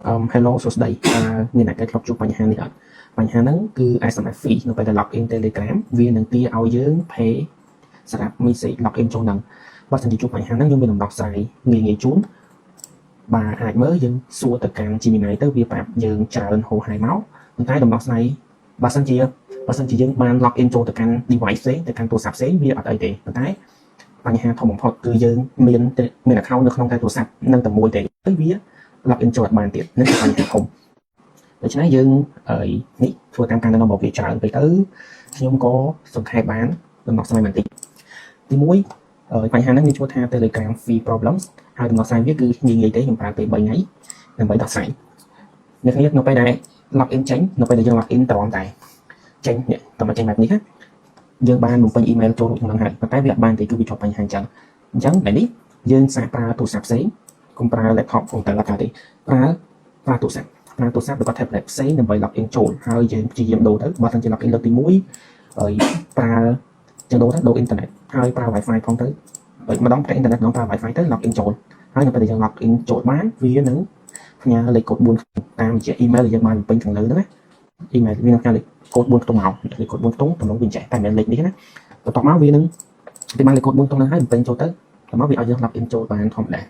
Hello សួស្តីមានអ្នកធ្លាប់ជួបបញ្ហានេះអត់បញ្ហាហ្នឹងគឺ SMS fee នៅពេលដែល log in Telegram វានឹងទារឲ្យយើង pay សម្រាប់ message log in ចូលហ្នឹងបើសិនជាជួបបញ្ហាហ្នឹងយើងមានដំណោះស្រាយងាយជូនបាទអាចមើលយើងសួរទៅកាន់ Gemini ទៅវាប្រាប់យើងច្រើនហោហាយមកប៉ុន្តែដំណោះស្រាយបើសិនជាយើងបាន log in ចូលទៅកាន់ device ផ្សេងទៅកាន់ទូរស័ព្ទផ្សេងវាអត់អីទេប៉ុន្តែបញ្ហាធំបំផុតគឺយើងមាន account នៅក្នុងតែទូរស័ព្ទនឹងតែមួយទេហើយវា log in ចូលអត់បានទៀតនេះគឺបញ្ហាធំដូច្នេះយើងនេះធ្វើតាមការណែនាំរបស់វាច្រើនពេកទៅខ្ញុំក៏សង្ខេបបានដំណោះស្រាយបន្តិចទី1បញ្ហាហ្នឹងវាឈ្មោះថា Telegram Free Problems ហើយដំណោះស្រាយវាគឺងាយទេខ្ញុំប្រើពេល3ថ្ងៃដើម្បីដោះស្រាយអ្នកគ្នានៅពេលដែល log in ចេញនៅពេលដែលយើង log in ត្រង់តែចេញនេះតើមកចេញបែបនេះយើងបានបំពេញ email ចូលក្នុងហ្នឹងហើយប៉ុន្តែវាអត់បានទេគឺវាជាប់បញ្ហាអញ្ចឹងបែបនេះយើងសាកប្រើទូរស័ព្ទផ្សេងកុំប្រើ laptop កុំប្រើ laptop ទេប្រើទូរស័ព្ទឬក៏ tablet ផ្សេងដើម្បី log in ចូលហើយយើងព្យាយាមដូរទៅបើមិនជា log in លើកទី1ហើយប្រើយើងដូរអ៊ីនធឺណិតហើយប្រើ Wi-Fi ផងទៅម្ដងប្រើអ៊ីនធឺណិតម្ដងប្រើ Wi-Fi ទៅ log in ចូលហើយនៅពេលដែលយើង log in ចូលបានវានឹងផ្ញើលេខកូដ4តាមរយៈ email ដែលយើងបានបំពេញខាងលើហ្នឹងណា email វានឹងផ្ញើលេខកូដ4ខ្ទង់មកលេខកូដ4ខ្ទង់តម្រង់វាចេះតែមិនមែនលេខនេះណាបន្ទាប់មកវានឹងពីបានលេខកូដ4ខ្ទង់ហ្នឹងហើយបំពេញចូលទៅដល់មកវាឲ្យយើង log in ចូលបានធម្មតា